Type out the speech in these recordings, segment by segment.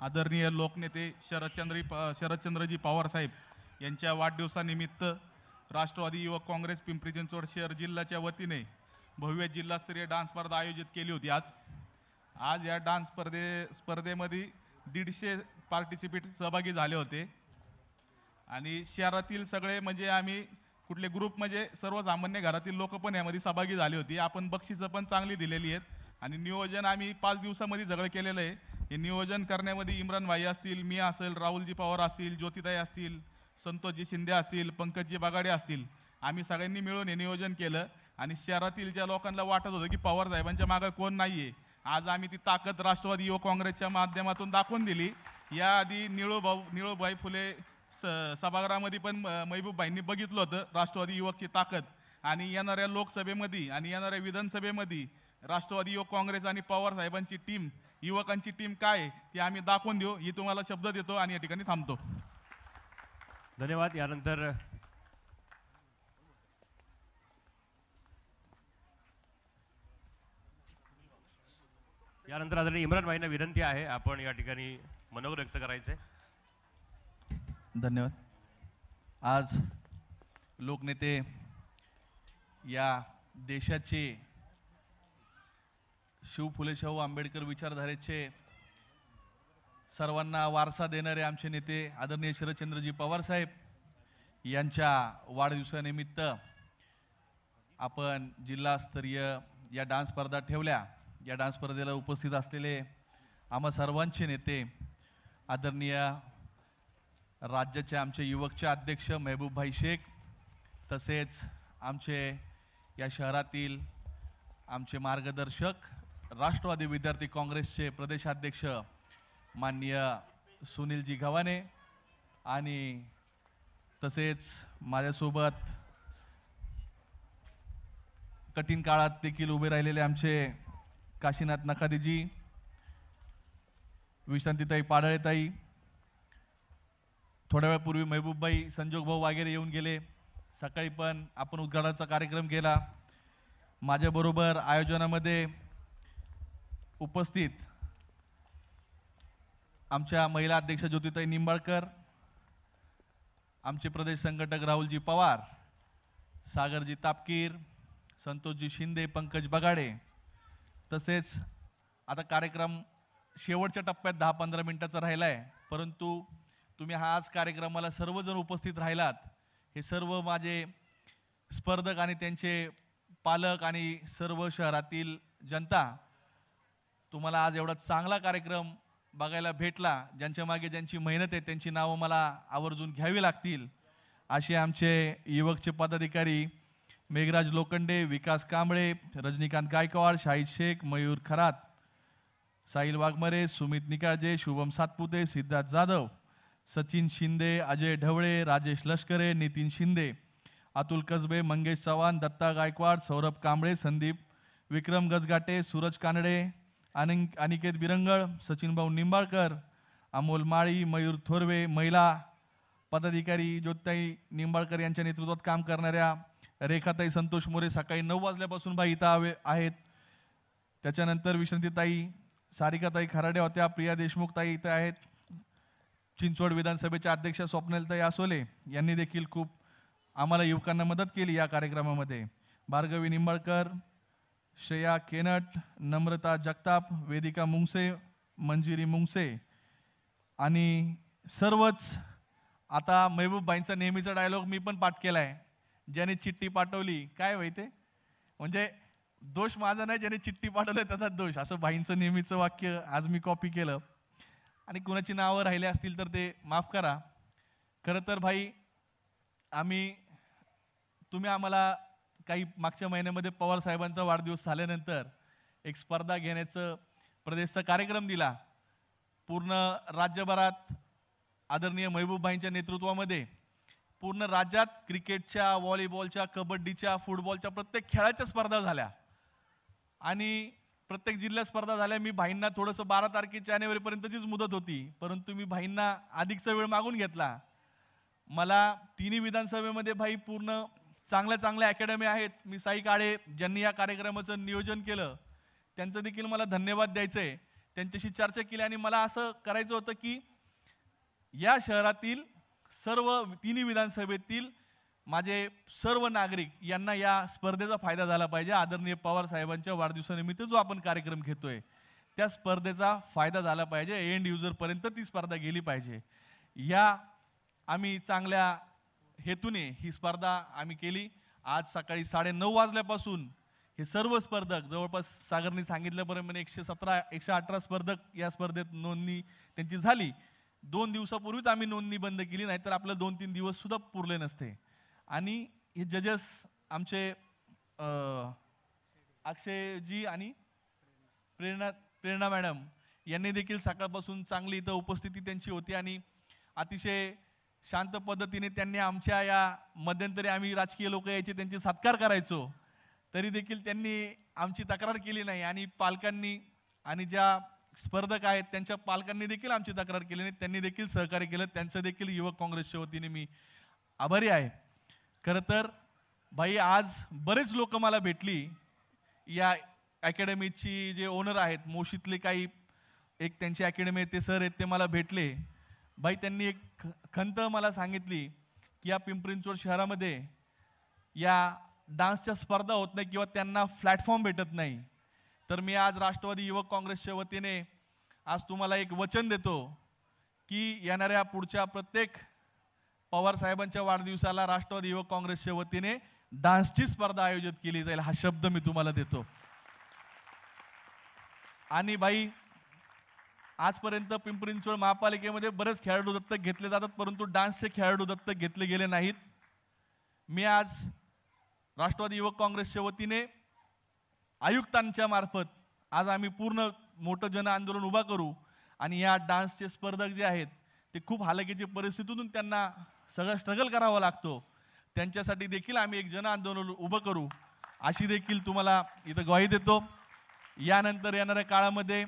आदरणीय लोकनेते शरदचंद्रजी पवार साहेब यांच्या वाढदिवसानिमित्त राष्ट्रवादी युवक काँग्रेस पिंपरी चिंचवड शहर जिल्ह्याच्या वतीने भव्य जिल्हास्तरीय डान्स स्पर्धा आयोजित केली होती। आज या डान्स स्पर्धेमध्ये 150 पार्टिसिपेट सहभागी झाले होते आणि शहरातील सगळे म्हणजे आम्ही कुठले ग्रुप म्हणजे सर्वसामान्य घरातील लोक पण यामध्ये सहभागी झाले होते। आपण बक्षिसं पण चांगली दिलेली आहेत आणि नियोजन आम्ही 5 दिवसामध्ये सगळं केलेलं आहे। हे नियोजन करण्यामध्ये इम्रान भाई असतील, मी असेल, राहुलजी पवार असतील, ज्योतिताई असतील, संतोषजी शिंदे असतील, पंकजजी बगाडे असतील, आम्ही सगळ्यांनी मिळून हे नियोजन केलं आणि शहरातील ज्या लोकांना वाटत होतं की पवार साहेबांच्या मागे कोण नाहीये, आज आम्ही ती ताकद राष्ट्रवादी युवक काँग्रेसच्या माध्यमातून दाखवून दिली। याआधी निळूभाई फुले सभागृहामध्ये पण महबूब भाईंनी बघितलं होतं राष्ट्रवादी युवकची ताकद आणि येणाऱ्या लोकसभेमध्ये आणि येणाऱ्या विधानसभेमध्ये राष्ट्रवादी युवक काँग्रेस आणि पवार साहेबांची टीम, युवकांची टीम काय ती आम्ही दाखवून देऊ ही तुम्हाला शब्द देतो आणि या ठिकाणी थांबतो। धन्यवाद। यानंतर आदरणीय इम्रान भाईंना विनंती आहे आपण या ठिकाणी मनोगत व्यक्त करायचे। धन्यवाद। आज लोकनेते या देशाचे शिव फुले शाहू आंबेडकर विचारधारेचे सर्वांना वारसा देणारे आमचे नेते आदरणीय शरदचंद्रजी पवार साहेब यांच्या वाढदिवसानिमित्त आपण जिल्हास्तरीय या डान्स स्पर्धा ठेवल्या। या डान्स स्पर्धेला उपस्थित असलेले आम्हा सर्वांचे नेते आदरणीय राज्याचे आमचे युवकचे अध्यक्ष महबूब भाई शेख, तसेच आमचे या शहरातील आमचे मार्गदर्शक राष्ट्रवादी विद्यार्थी काँग्रेसचे प्रदेशाध्यक्ष माननीय सुनीलजी गव्हाणे आणि तसेच माझ्यासोबत कठीण काळात देखील उभे राहिलेले आमचे काशीनाथ नखादेजी, विश्रांतीताई पाडळेताई, थोड्या वेळापूर्वी महबूबभाई, संजोग भाऊ वगैरे येऊन गेले। सकाळी पण आपण उद्घाटनाचा कार्यक्रम केला। माझ्याबरोबर आयोजनामध्ये उपस्थित आमच्या महिला अध्यक्ष ज्योतिताई निंबाळकर, आमचे प्रदेश संघटक राहुलजी पवार, सागरजी तापकीर, संतोषजी शिंदे, पंकज बगाडे, तसेच आता कार्यक्रम शेवटच्या टप्प्यात 10-15 मिनिटाचा राहिला आहे, परंतु तुम्ही हा आज कार्यक्रमाला सर्वजण उपस्थित राहिलात। हे सर्व माझे स्पर्धक आणि त्यांचे पालक आणि सर्व शहरातील जनता, तुम्हाला आज एवढा चांगला कार्यक्रम बघायला भेटला। ज्यांच्या मागे ज्यांची मेहनत आहे त्यांची नावं मला आवर्जून घ्यावी लागतील। असे आमचे युवकचे पदाधिकारी मेघराज लोखंडे, विकास कांबळे, रजनीकांत गायकवाड, शाहिद शेख, मयूर खरात, साहिल वाघमरे, सुमित निकाळजे, शुभम सातपुते, सिद्धार्थ जाधव, सचिन शिंदे, अजय ढवळे, राजेश लष्करे, नितीन शिंदे, अतुल कसबे, मंगेश चव्हाण, दत्ता गायकवाड, सौरभ कांबळे, संदीप विक्रम गजगाटे, सूरज कानडे, अनिकेत बिरंगळ, सचिन भाऊ निंबाळकर, अमोल माळी, मयूर थोरवे, महिला पदाधिकारी ज्योतिताई निंबाळकर यांच्या नेतृत्वात काम करणाऱ्या रेखाताई संतोष मोरे सकाळी 9 वाजल्यापासून बाई इथं आहेत। त्याच्यानंतर विश्रांतीताई सारिकाताई खराडे होत्या, प्रिया देशमुख ताई इथं आहेत, चिंचवड विधानसभेच्या अध्यक्ष स्वप्नलताई आसोले यांनी देखील खूप आम्हाला युवकांना मदत केली या कार्यक्रमामध्ये। भार्गवी निंबाळकर, श्रेया केनट, नम्रता जगताप, वेदिका मुंगसे, मंजिरी मुंगसे आणि सर्वच। आता महबूब भाईंचा नेहमीचा डायलॉग मी पण पाठ केलाय, ज्याने चिठ्ठी पाठवली काय माहिती म्हणजे दोष माझा नाही, ज्याने चिठ्ठी पाठवली त्याचा दोष, असं भाईंचं नेहमीचं वाक्य आज मी कॉपी केलं आणि कुणाची नावं राहिले असतील तर ते माफ करा। खरं तर भाई तुम्ही आम्हाला काही मागच्या महिन्यामध्ये पवार साहेबांचा वाढदिवस झाल्यानंतर एक स्पर्धा घेण्याचं प्रदेशचा कार्यक्रम दिला। पूर्ण राज्यभरात आदरणीय महबूब भाईंच्या नेतृत्वामध्ये पूर्ण राज्यात क्रिकेटच्या, व्हॉलीबॉलच्या, कबड्डीच्या, फुटबॉलच्या प्रत्येक खेळाच्या स्पर्धा झाल्या आणि प्रत्येक जिल्ह्यात स्पर्धा झाल्या। मी भाईंना थोडंसं 12 जानेवारीपर्यंतचीच मुदत होती, परंतु मी भाईंना अधिकचा वेळ मागून घेतला। मला तिन्ही विधानसभेमध्ये भाई पूर्ण चांगल्या अकॅडमी आहेत। मी साई काळे ज्यांनी या कार्यक्रमाचं नियोजन केलं त्यांचं देखील मला धन्यवाद द्यायचे। त्यांच्याशी चर्चा केली आणि मला असं करायचं होतं की या शहरातील सर्व तिन्ही विधानसभेतील माझे सर्व नागरिक यांना या स्पर्धेचा फायदा झाला पाहिजे. आदरणीय पवार साहेबांच्या वाढदिवसानिमित्त जो आपण कार्यक्रम घेतोय त्या स्पर्धेचा फायदा झाला पाहिजे. एंड युजरपर्यंत ती स्पर्धा गेली पाहिजे. या आम्ही चांगल्या हेतूने ही स्पर्धा आम्ही केली. आज सकाळी 9:30 वाजल्यापासून हे सर्व स्पर्धक जवळपास सागरने सांगितल्याप्रमाणे 118 स्पर्धक या स्पर्धेत नोंदणी त्यांची झाली. 2 दिवसापूर्वीच आम्ही नोंदणी बंद केली, नाहीतर आपलं 2-3 दिवस सुद्धा पुरले नसते. आणि हे जजेस आमचे अक्षयजी आणि प्रेरणा मॅडम यांनी देखील सकाळपासून चांगली इथं उपस्थिती त्यांची होती आणि अतिशय शांत पद्धतीने त्यांनी आमच्या या मध्यंतरी आम्ही राजकीय लोक यायचे त्यांचे सत्कार करायचो तरी देखील त्यांनी आमची तक्रार केली नाही. आणि पालकांनी आणि ज्या स्पर्धक आहेत त्यांच्या पालकांनी देखील आमची तक्रार केली नाही, त्यांनी देखील सहकार्य केलं. त्यांचं देखील युवक काँग्रेसच्या वतीने मी आभारी आहे. खरं तर भाई आज बरेच लोक मला भेटली. या अकॅडमीची जे ओनर आहेत मोशीतले काही एक त्यांची अकॅडमी आहे ते सर आहेत ते मला भेटले. भाई त्यांनी एक खंत मला सांगितली की या पिंपरी चिंचवड शहरामध्ये या डान्सच्या स्पर्धा होत नाही किंवा त्यांना प्लॅटफॉर्म भेटत नाही. तर मी आज राष्ट्रवादी युवक काँग्रेसच्या वतीने आज तुम्हाला एक वचन देतो की येणाऱ्या पुढच्या प्रत्येक पवार साहेबांच्या वाढदिवसाला राष्ट्रवादी युवक काँग्रेसच्या वतीने डान्सची स्पर्धा आयोजित केली जाईल. हा शब्द मी तुम्हाला देतो. आणि भाई आजपर्यंत पिंपरी चिंचवड महापालिकेमध्ये बरेच खेळाडू दत्तक घेतले जातात, परंतु डान्सचे खेळाडू दत्तक घेतले गेले नाहीत. मी आज राष्ट्रवादी युवक काँग्रेसच्या वतीने आयुक्तांच्या मार्फत आज आम्ही पूर्ण मोठं जन आंदोलन उभा करू आणि या डान्सचे स्पर्धक जे आहेत ते खूप हालाकीच्या परिस्थितीतून त्यांना सगळं स्ट्रगल करावा लागतो. त्यांच्यासाठी देखील आम्ही एक जन आंदोलन उभं करू अशी देखील तुम्हाला इथं ग्वाही देतो. यानंतर येणाऱ्या काळामध्ये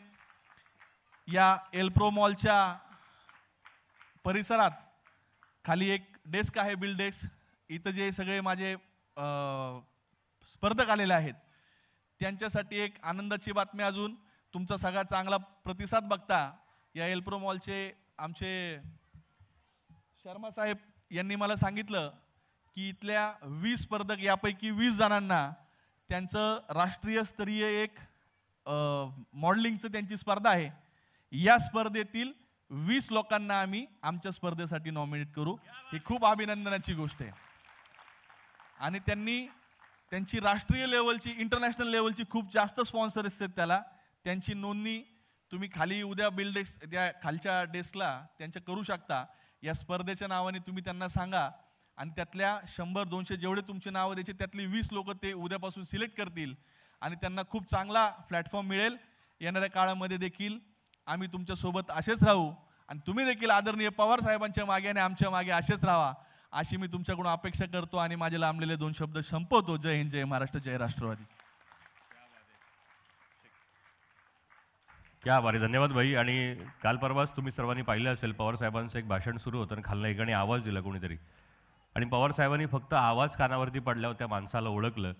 या एल्प्रो मॉलच्या परिसरात खाली एक डेस्क आहे, बिल डेस्क. इथं जे सगळे माझे स्पर्धक आलेले आहेत त्यांच्यासाठी एक आनंदाची बातमी, अजून तुमचा सगळा चांगला प्रतिसाद बघता या एल्प्रो मॉलचे आमचे शर्मा साहेब यांनी मला सांगितलं की इथल्या 20 स्पर्धक यापैकी 20 जणांना त्यांचं राष्ट्रीय स्तरीय एक मॉडेलिंगचं त्यांची स्पर्धा आहे. या स्पर्धेतील 20 लोकांना आम्ही आमच्या स्पर्धेसाठी नॉमिनेट करू. ही खूप अभिनंदनाची गोष्ट आहे. आणि त्यांची राष्ट्रीय लेवलची इंटरनॅशनल लेवलची खूप जास्त स्पॉन्सर असतात त्याला. त्यांची नोंदणी तुम्ही खाली उद्या बिल डेस्क त्या खालच्या डेस्कला त्यांच्या करू शकता. या स्पर्धेच्या नावाने तुम्ही त्यांना सांगा आणि त्यातल्या 100-200 जेवढे तुमचे नावं द्यायचे त्यातली 20 लोक ते उद्यापासून सिलेक्ट करतील आणि त्यांना खूप चांगला प्लॅटफॉर्म मिळेल. येणाऱ्या काळामध्ये देखील आम्ही तुमच्यासोबत असेच राहू आणि तुम्ही देखील आदरणीय पवार साहेबांच्या मागे आणि आमच्या मागे असेच राहा अशी मी तुमच्याकडून अपेक्षा करतो आणि माझे लांबलेले 2 शब्द संपवतो. जय हिंद, जय महाराष्ट्र, जय राष्ट्रवादी. क्या बारे, धन्यवाद भाई. आणि काल परवाच तुम्ही सर्वांनी पाहिलं असेल पवार साहेबांचं एक भाषण सुरू होतं आणि खालनं एकाने आवाज दिला कोणीतरी आणि पवार साहेबांनी फक्त आवाज कानावरती पडल्यावर त्या माणसाला ओळखलं